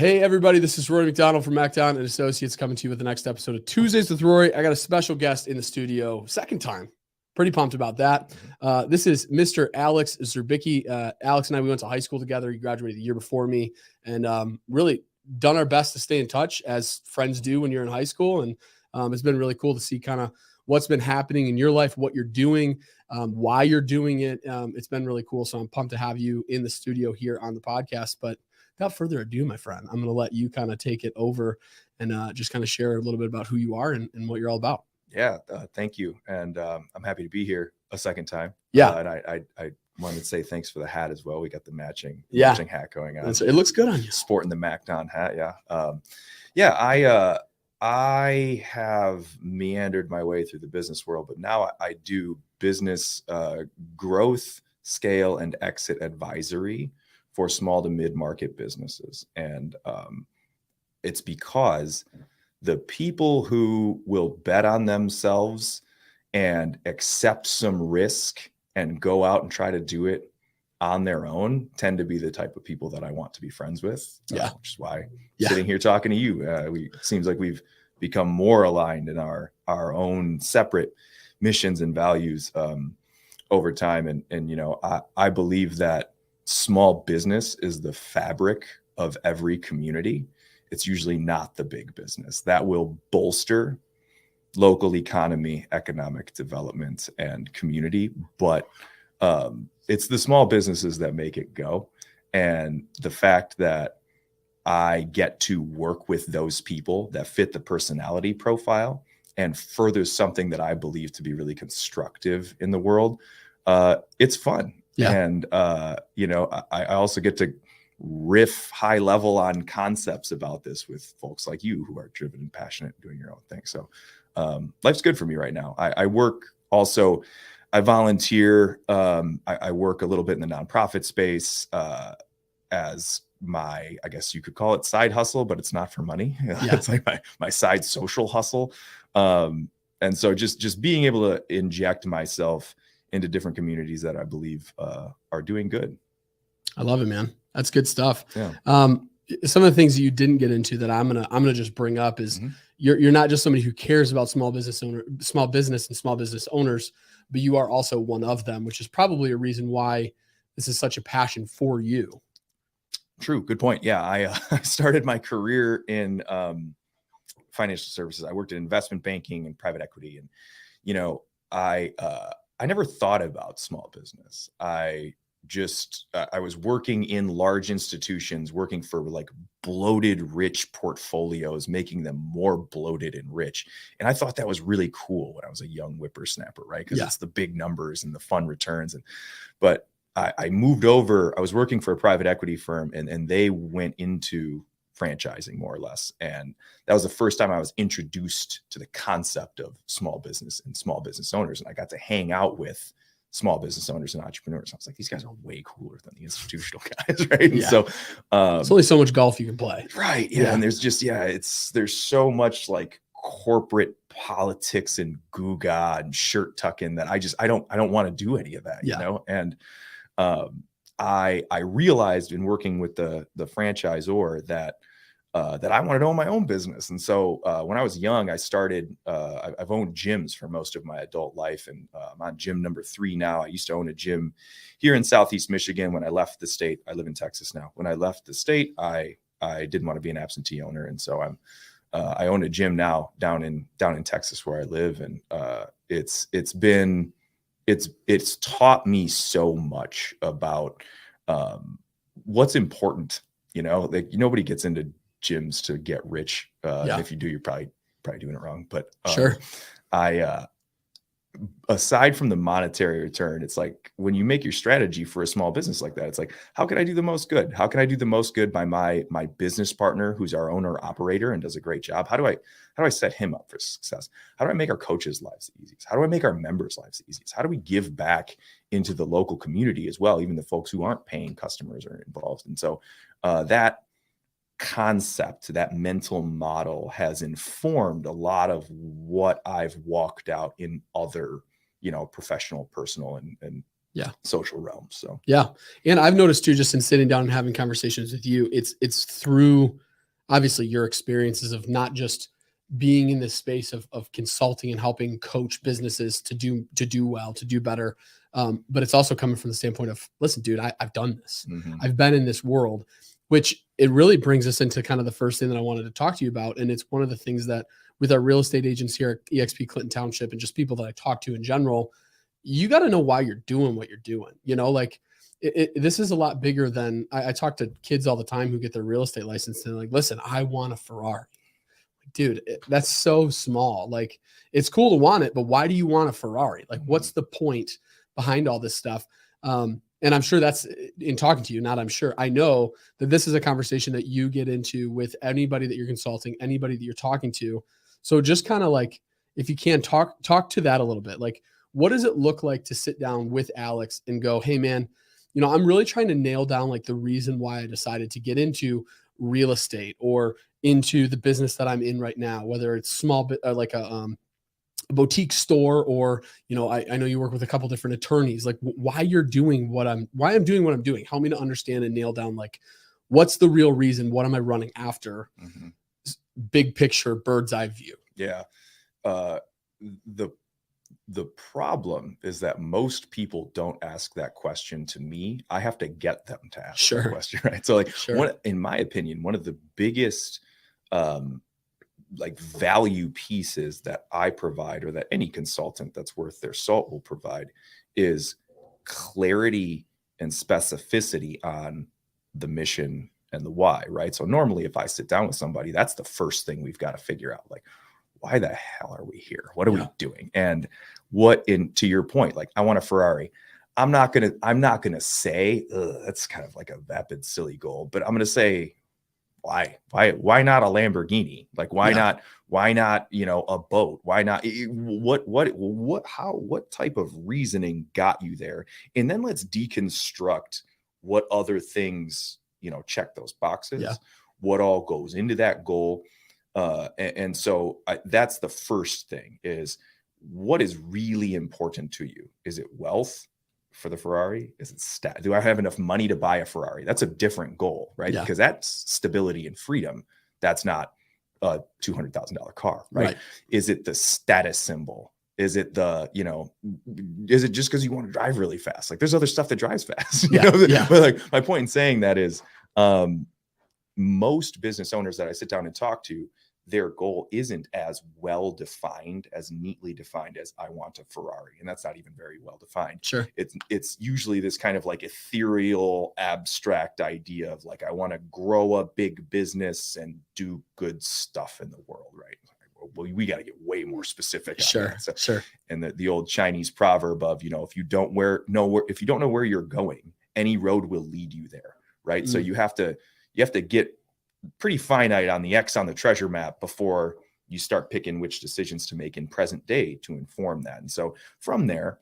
Hey everybody, this is Rory McDonald from MacDon and Associates coming to you with the next episode of Tuesdays with Rory. I got a special guest in the studio, second time. Pretty pumped about that. This is Mr. Alex Dzierbicki. Alex and I, we went to high school together. He graduated the year before me, and really done our best to stay in touch as friends do when you're in high school. And it's been really cool to see kind of what's been happening in your life, what you're doing, why you're doing it. It's been really cool. So I'm pumped to have you in the studio here on the podcast. But without further ado, my friend, I'm going to let you kind of take it over and just kind of share a little bit about who you are and what you're all about. Yeah, thank you. And I'm happy to be here a second time. Yeah. And I wanted to say thanks for the hat as well. We got the matching hat going on. It looks good on you. Sporting the MacDon hat. Yeah. I have meandered my way through the business world, but now I do business growth, scale, and exit advisory for small to mid-market businesses. And it's because the people who will bet on themselves and accept some risk and go out and try to do it on their own tend to be the type of people that I want to be friends with. Which is why sitting here talking to you, seems like we've become more aligned in our own separate missions and values over time. And you know, I believe that small business is the fabric of every community. It's usually not the big business that will bolster local economy, economic development, and community. But it's the small businesses that make it go. And the fact that I get to work with those people that fit the personality profile and further something that I believe to be really constructive in the world, it's fun. Yeah. And, you know, I also get to riff high level on concepts about this with folks like you who are driven and passionate doing your own thing. So life's good for me right now. I work also, I volunteer. I work a little bit in the nonprofit space as my, I guess you could call it side hustle, but it's not for money. It's like my side social hustle. And so just being able to inject myself into different communities that I believe are doing good. I love it, man. That's good stuff. Yeah. Some of the things you didn't get into that I'm gonna just bring up is you're not just somebody who cares about small business and small business owners, but you are also one of them, which is probably a reason why this is such a passion for you. True. Good point. Yeah. I started my career in financial services. I worked in investment banking and private equity. And, you know, I never thought about small business. I was working in large institutions, working for like bloated, rich portfolios, making them more bloated and rich. And I thought that was really cool when I was a young whippersnapper, right? Because it's the big numbers and the fun returns. But I moved over, I was working for a private equity firm and they went into franchising more or less. And that was the first time I was introduced to the concept of small business and small business owners. And I got to hang out with small business owners and entrepreneurs. I was like, these guys are way cooler than the institutional guys, right? Yeah. So it's only so much golf you can play. Right. Yeah. And there's just, there's so much like corporate politics and goo-ga and shirt tucking that I don't want to do any of that, you know? And I realized in working with the franchisor that I wanted to own my own business. And so when I was young, I started, I've owned gyms for most of my adult life. And I'm on gym number 3 now. I used to own a gym here in Southeast Michigan. When I left the state, I live in Texas now. When I left the state, I didn't want to be an absentee owner. And so I own a gym now down in Texas where I live. And it's taught me so much about what's important, you know, like nobody gets into gyms to get rich. If you do, you're probably doing it wrong. But sure. Aside from the monetary return, it's like when you make your strategy for a small business like that, it's like, how can I do the most good? How can I do the most good by my business partner, who's our owner operator and does a great job? How do I set him up for success? How do I make our coaches' lives the easiest? How do I make our members' lives the easiest? How do we give back into the local community as well, even the folks who aren't paying customers are involved? And so that concept, that mental model has informed a lot of what I've walked out in other, you know, professional, personal, and social realms. So and I've noticed too, just in sitting down and having conversations with you, it's through obviously your experiences of not just being in this space of consulting and helping coach businesses to do well, to do better. But it's also coming from the standpoint of, listen, dude, I've done this. Mm-hmm. I've been in this world, which it really brings us into kind of the first thing that I wanted to talk to you about. And it's one of the things that with our real estate agents here at eXp Clinton Township and just people that I talk to in general, you got to know why you're doing what you're doing. You know, like this is a lot bigger than I talk to kids all the time who get their real estate license and they're like, listen, I want a Ferrari. Dude, that's so small. Like, it's cool to want it, but why do you want a Ferrari? Like, what's the point behind all this stuff? And I'm sure that's in talking to you, not I'm sure. I know that this is a conversation that you get into with anybody that you're consulting, anybody that you're talking to. So just kind of like, if you can talk to that a little bit, like, what does it look like to sit down with Alex and go, hey man, you know, I'm really trying to nail down like the reason why I decided to get into real estate or into the business that I'm in right now, whether it's small bit like a boutique store, or, you know, I know you work with a couple different attorneys, like why I'm doing what I'm doing. Help me to understand and nail down, like, what's the real reason? What am I running after? Mm-hmm. Big picture, bird's eye view. Yeah. The problem is that most people don't ask that question to me. I have to get them to ask that question, right? So like, in my opinion, one of the biggest like value pieces that I provide, or that any consultant that's worth their salt will provide, is clarity and specificity on the mission and the why, right? So normally if I sit down with somebody, that's the first thing we've got to figure out. Like, why the hell are we here? What are we doing? And to your point, like, I want a Ferrari. I'm not going to say, that's kind of like a vapid, silly goal, but I'm going to say, why not a Lamborghini? Like, why not, you know, a boat? Why not? What type of reasoning got you there? And then let's deconstruct what other things, you know, check those boxes, what all goes into that goal. And so that's the first thing, is what is really important to you? Is it wealth for the Ferrari? Is it do I have enough money to buy a Ferrari? That's a different goal, right? Because that's stability and freedom. That's not a $200,000 car, right? Is it the status symbol? Is it the, you know, is it just because you want to drive really fast? Like, there's other stuff that drives fast. But like, my point in saying that is, most business owners that I sit down and talk to, their goal isn't as well defined, as neatly defined as I want a Ferrari. And that's not even very well defined. Sure. It's usually this kind of like ethereal, abstract idea of like, I want to grow a big business and do good stuff in the world, right? Well, we got to get way more specific. Sure. And the old Chinese proverb of, you know, if you don't know where you're going, any road will lead you there. Right. So you have to get pretty finite on the X on the treasure map before you start picking which decisions to make in present day to inform that. And so from there,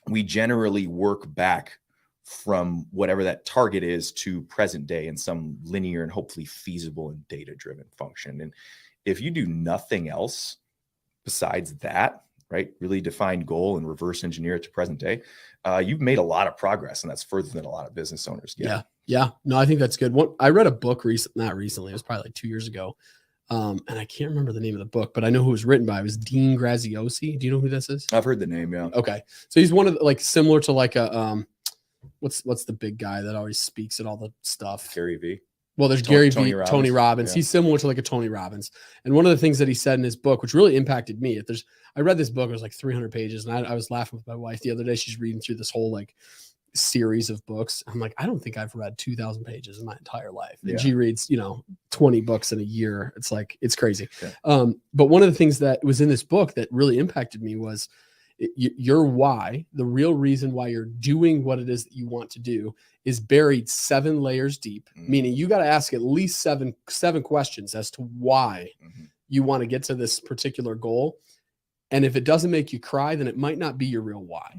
we generally work back from whatever that target is to present day in some linear and hopefully feasible and data-driven function. And if you do nothing else besides that, right, really defined goal and reverse engineer it to present day, you've made a lot of progress, and that's further than a lot of business owners get. Yeah. No, I think that's good. I read a book not recently, it was probably like 2 years ago. And I can't remember the name of the book, but I know who it was written by. It was Dean Graziosi. Do you know who this is? I've heard the name. Yeah. Okay. So he's one of the, like, similar to like a, what's the big guy that always speaks at all the stuff? Gary V. Well, there's Gary V, Tony Robbins. He's similar to like a Tony Robbins. And one of the things that he said in his book, which really impacted me, I read this book, it was like 300 pages. And I was laughing with my wife the other day. She's reading through this whole like series of books. I'm like, I don't think I've read 2,000 pages in my entire life. And she reads, 20 books in a year. It's like, it's crazy. Yeah. But one of the things that was in this book that really impacted me was your why, the real reason why you're doing what it is that you want to do, is buried 7 layers deep, meaning you got to ask at least seven questions as to why you want to get to this particular goal. And if it doesn't make you cry, then it might not be your real why.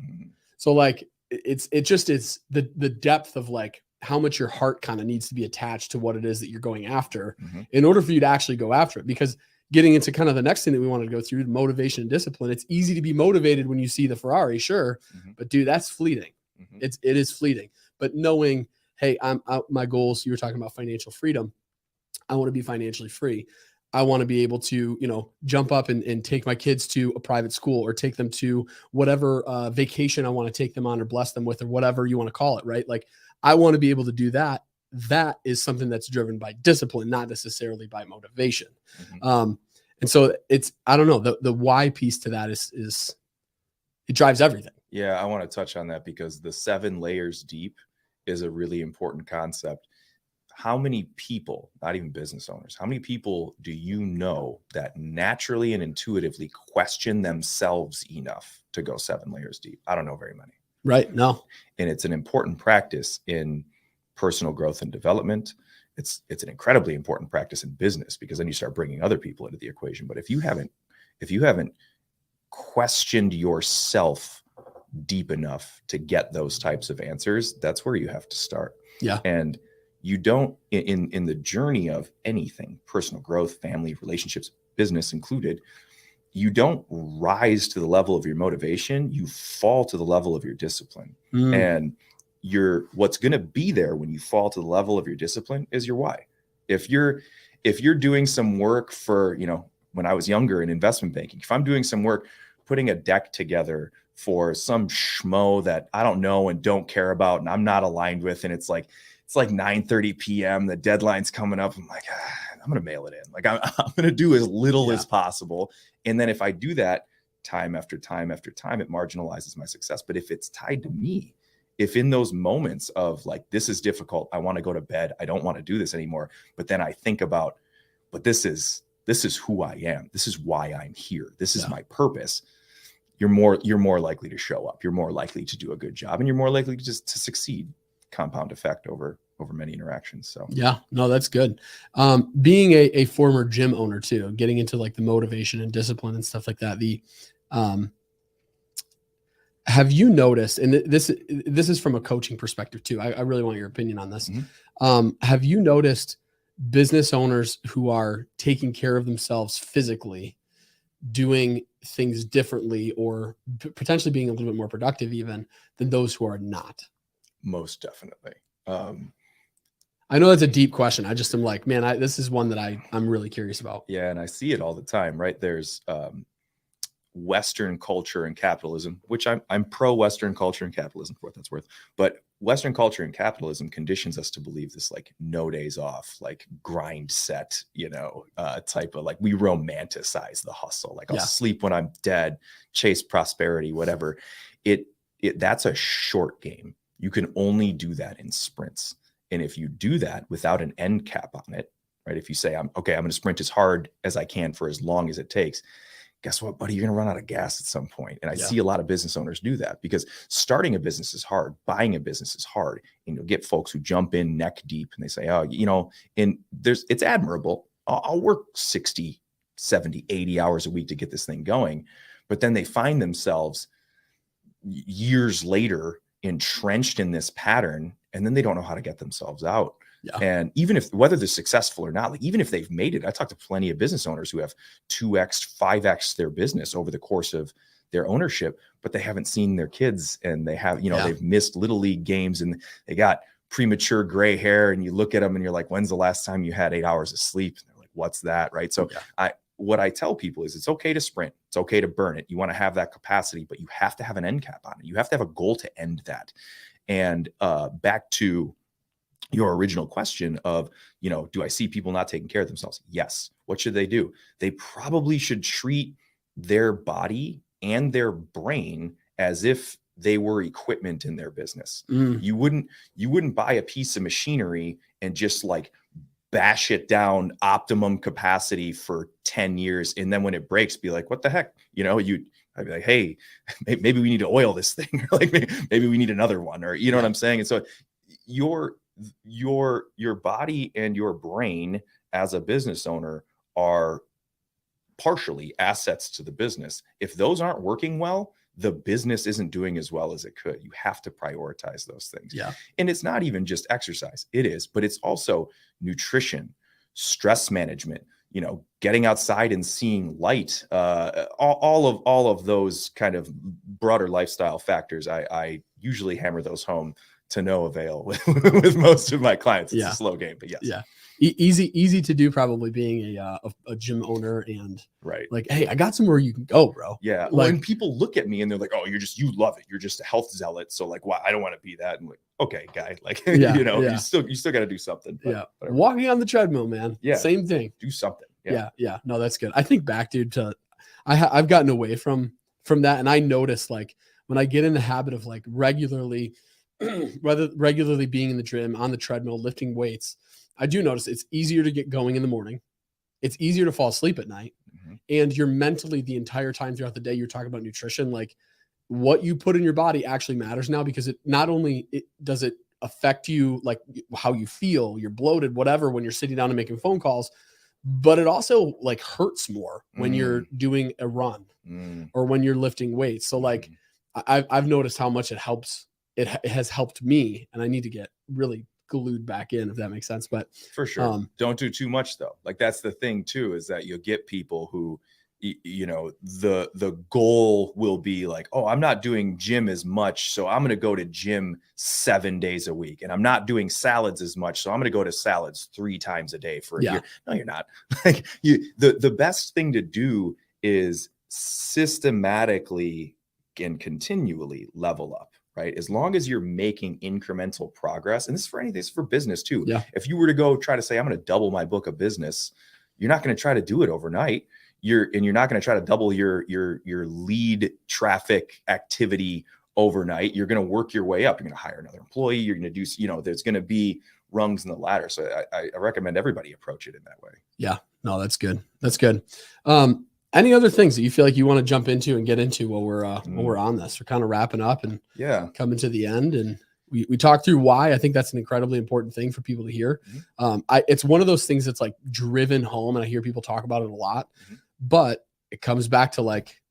So like, it's the depth of like how much your heart kind of needs to be attached to what it is that you're going after in order for you to actually go after it. Because getting into kind of the next thing that we wanted to go through, motivation and discipline, it's easy to be motivated when you see the Ferrari, sure. But dude, that's fleeting. It is fleeting. But knowing, hey, I'm out, my goals, you were talking about financial freedom. I want to be financially free. I want to be able to, jump up and take my kids to a private school or take them to whatever vacation I want to take them on or bless them with or whatever you want to call it, right? Like I want to be able to do that. That is something that's driven by discipline, not necessarily by motivation. Mm-hmm. And so I don't know, the why piece to that is it drives everything. Yeah, I want to touch on that because the 7 layers deep is a really important concept. How many people, not even business owners, how many people do you know that naturally and intuitively question themselves enough to go 7 layers deep? I don't know very many. Right. No. And it's an important practice in personal growth and development. It's an incredibly important practice in business because then you start bringing other people into the equation. But if you haven't questioned yourself deep enough to get those types of answers, that's where you have to start. Yeah. And you don't, in the journey of anything, personal growth, family, relationships, business included, you don't rise to the level of your motivation, you fall to the level of your discipline. And what's going to be there when you fall to the level of your discipline is your why. If you're doing some work for, when I was younger in investment banking, if I'm doing some work, putting a deck together for some schmo that I don't know and don't care about and I'm not aligned with, and it's like 9:30 p.m. the deadline's coming up. I'm like, I'm going to mail it in. Like I'm going to do as little as possible. And then if I do that time after time after time, it marginalizes my success. But if it's tied to me, if in those moments of like, this is difficult, I want to go to bed, I don't want to do this anymore. But then I think about, but this is who I am. This is why I'm here. This is my purpose. You're more likely to show up. You're more likely to do a good job, and you're more likely to succeed. Compound effect over many interactions. So yeah, no, that's good. Being a former gym owner too, getting into like the motivation and discipline and stuff like that. Have you noticed, and this is from a coaching perspective too, I really want your opinion on this. Mm-hmm. Have you noticed business owners who are taking care of themselves physically, doing things differently, or potentially being a little bit more productive even than those who are not? Most definitely. I know that's a deep question. I just am like, man, this is one that I'm really curious about. Yeah. And I see it all the time, right? There's Western culture and capitalism, which I'm pro Western culture and capitalism for what that's worth. But Western culture and capitalism conditions us to believe this like no days off, like grind set, type of like we romanticize the hustle. Like I'll sleep when I'm dead, chase prosperity, whatever. That's a short game. You can only do that in sprints. And if you do that without an end cap on it, right? If you say, I'm going to sprint as hard as I can for as long as it takes, guess what, buddy? You're going to run out of gas at some point. And I see a lot of business owners do that because starting a business is hard. Buying a business is hard. And you'll get folks who jump in neck deep and they say, it's admirable. I'll work 60, 70, 80 hours a week to get this thing going. But then they find themselves years later entrenched in this pattern, and then they don't know how to get themselves out. Yeah. And even whether they're successful or not, like even if they've made it, I talked to plenty of business owners who have 2x, 5x their business over the course of their ownership, but they haven't seen their kids, and they have, they've missed little league games, and they got premature gray hair, and you look at them and you're like, when's the last time you had 8 hours of sleep? And they're like, what's that? Right. So what I tell people is it's okay to sprint. It's okay to burn it. You want to have that capacity, but you have to have an end cap on it. You have to have a goal to end that. And back to your original question of, do I see people not taking care of themselves? Yes. What should they do? They probably should treat their body and their brain as if they were equipment in their business. You wouldn't buy a piece of machinery and just like bash it down optimum capacity for 10 years. And then when it breaks, be like, what the heck? I'd be like, hey, maybe we need to oil this thing, or like maybe we need another one, or what I'm saying? And so your body and your brain as a business owner are partially assets to the business. If those aren't working well, the business isn't doing as well as it could. You have to prioritize those things. Yeah. And it's not even just exercise. It is, but it's also nutrition, stress management, getting outside and seeing light, all of those kind of broader lifestyle factors. I usually hammer those home to no avail with most of my clients. It's a slow game, but yes. Yeah. Easy to do, probably being a gym owner and Right. like, hey, I got somewhere you can go, bro. Yeah. Like, Well, and people look at me and they're like, oh, you love it. You're just a health zealot. So like, why? I don't want to be that. And like, okay, guy, like, Yeah, you know, yeah. you still got to do something. But yeah. whatever. Walking on the treadmill, man. Yeah. Same thing. Do something. Yeah. No, that's good. I think back, dude, to I've gotten away from that. And I notice, like, when I get in the habit of like regularly being in the gym, on the treadmill, lifting weights, I do notice it's easier to get going in the morning. It's easier to fall asleep at night. Mm-hmm. And you're mentally, the entire time throughout the day, you're talking about nutrition, like what you put in your body actually matters now, because it not only does it affect you, like how you feel, you're bloated, whatever, when you're sitting down and making phone calls, but it also like hurts more when you're doing a run or when you're lifting weights. So like I've noticed how much it helps. It has helped me, and I need to get really glued back in, if that makes sense. But for sure, don't do too much though. Like that's the thing too, is that you'll get people who, you know, the goal will be like, oh, I'm not doing gym as much, so I'm going to go to gym 7 days a week, and I'm not doing salads as much, so I'm going to go to salads 3 times a day for a year. No, you're not. Like the best thing to do is systematically and continually level up. Right. As long as you're making incremental progress, and this is for anything, this is for business too. Yeah. If you were to go try to say, I'm going to double my book of business, you're not going to try to do it overnight. You're not going to try to double your lead traffic activity overnight. You're going to work your way up. You're going to hire another employee. You're going to do, you know, there's going to be rungs in the ladder. So I recommend everybody approach it in that way. Yeah. No, that's good. That's good. Any other things that you feel like you want to jump into and get into while we're on this? We're kind of wrapping up and coming to the end, and we talked through why. I think that's an incredibly important thing for people to hear. It's one of those things that's like driven home, and I hear people talk about it a lot, but it comes back to like,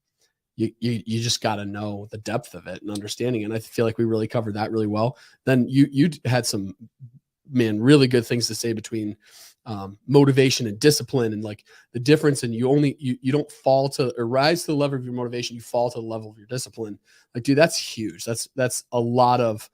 you just got to know the depth of it and understanding. And I feel like we really covered that really well. Then you had some, really good things to say between motivation and discipline, and like the difference. And you don't fall to or rise to the level of your motivation. You fall to the level of your discipline. Like, dude, that's huge. That's a lot of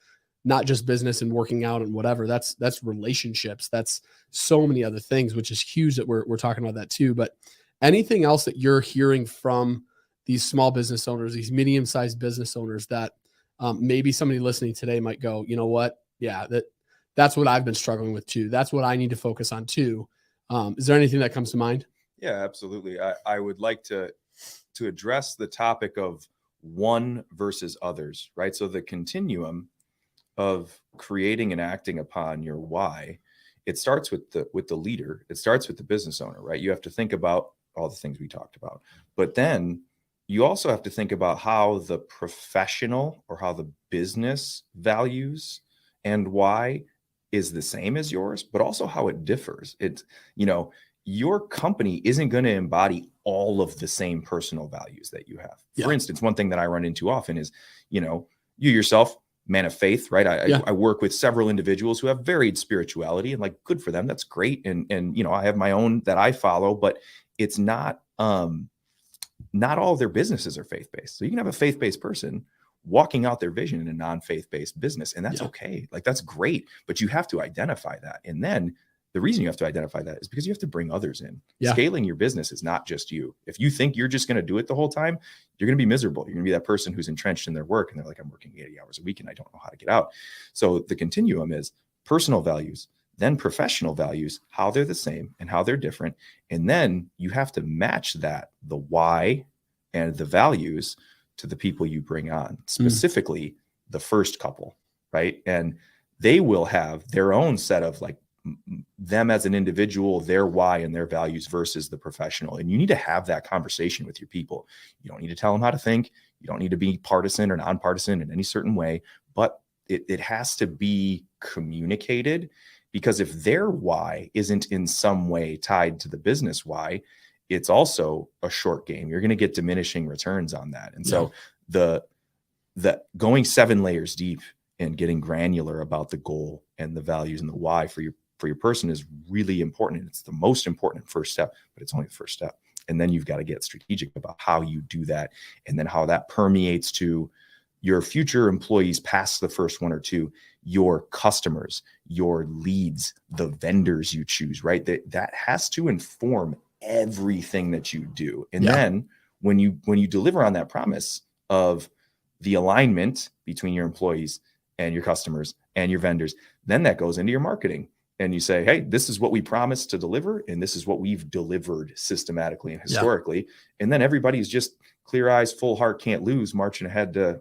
not just business and working out and whatever. That's relationships. That's so many other things, which is huge that we're talking about that too. But anything else that you're hearing from these small business owners, these medium-sized business owners that maybe somebody listening today might go, you know what? Yeah, that's what I've been struggling with too. That's what I need to focus on too. Is there anything that comes to mind? Yeah, absolutely. I would like to address the topic of one versus others, right? So the continuum of creating and acting upon your why, it starts with the leader. It starts with the business owner, right? You have to think about all the things we talked about, but then you also have to think about how the professional or how the business values and why is the same as yours, but also how it differs. It's, you know, your company isn't going to embody all of the same personal values that you have. Yeah. For instance, one thing that I run into often is, you know, you yourself, man of faith, right? I work with several individuals who have varied spirituality, and like, good for them. That's great. And, you know, I have my own that I follow, but it's not all of their businesses are faith-based. So you can have a faith-based person walking out their vision in a non-faith-based business, and that's okay. Like, that's great, but you have to identify that. And then the reason you have to identify that is because you have to bring others in. Scaling your business is not just you. If you think you're just going to do it the whole time, you're going to be miserable. You're going to be that person who's entrenched in their work, and they're like, I'm working 80 hours a week and I don't know how to get out. So the continuum is personal values, then professional values, how they're the same and how they're different. And then you have to match that, the why and the values, to the people you bring on, specifically the first couple, right? And they will have their own set of like them as an individual, their why and their values versus the professional. And you need to have that conversation with your people. You don't need to tell them how to think. You don't need to be partisan or nonpartisan in any certain way, but it has to be communicated, because if their why isn't in some way tied to the business why, it's also a short game. You're going to get diminishing returns on that. And so the going 7 layers deep and getting granular about the goal and the values and the why for your person is really important. It's the most important first step, but it's only the first step. And then you've got to get strategic about how you do that, and then how that permeates to your future employees past the first 1 or 2. your customers, your leads, the vendors you choose, right? That has to inform everything that you do. And then when you deliver on that promise of the alignment between your employees and your customers and your vendors, then that goes into your marketing. And you say, hey, this is what we promised to deliver, and this is what we've delivered systematically and historically. And then everybody's just clear eyes, full heart, can't lose, marching ahead to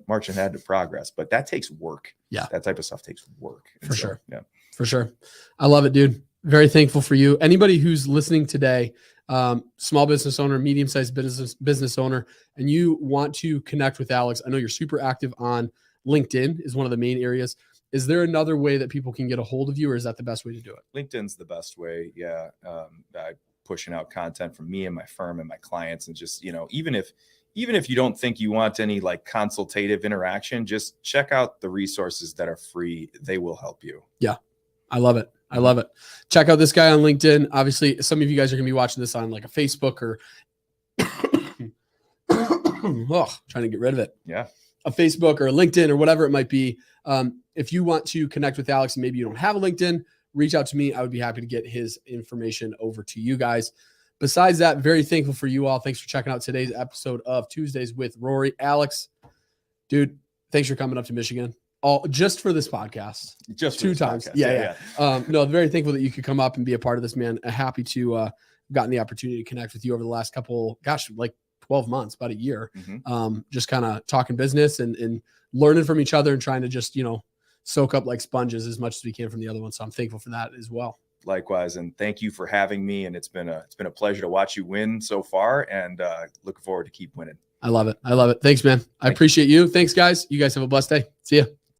progress. But that takes work. Yeah. That type of stuff takes work. For sure. Yeah. For sure. I love it, dude. Very thankful for you. Anybody who's listening today, small business owner, medium-sized business owner, and you want to connect with Alex, I know you're super active on LinkedIn is one of the main areas. Is there another way that people can get a hold of you, or is that the best way to do it? LinkedIn's the best way. Yeah. I pushing out content from me and my firm and my clients, and just, even if you don't think you want any like consultative interaction, just check out the resources that are free. They will help you. Yeah. I love it. I love it. Check out this guy on LinkedIn. Obviously, some of you guys are going to be watching this on like a Facebook or trying to get rid of it. Yeah. A Facebook or a LinkedIn or whatever it might be. If you want to connect with Alex and maybe you don't have a LinkedIn, reach out to me. I would be happy to get his information over to you guys. Besides that, very thankful for you all. Thanks for checking out today's episode of Tuesdays with Rory. Alex, dude, thanks for coming up to Michigan. All just for this podcast. Just two times. Podcast. Yeah. No, very thankful that you could come up and be a part of this, man. Happy to gotten the opportunity to connect with you over the last couple, 12 months, about a year. Just kind of talking business and learning from each other and trying to just, soak up like sponges as much as we can from the other one. So I'm thankful for that as well. Likewise. And thank you for having me. And it's been a pleasure to watch you win so far, and looking forward to keep winning. I love it. I love it. Thanks, man. I appreciate you. Thanks, guys. You guys have a blessed day. See ya.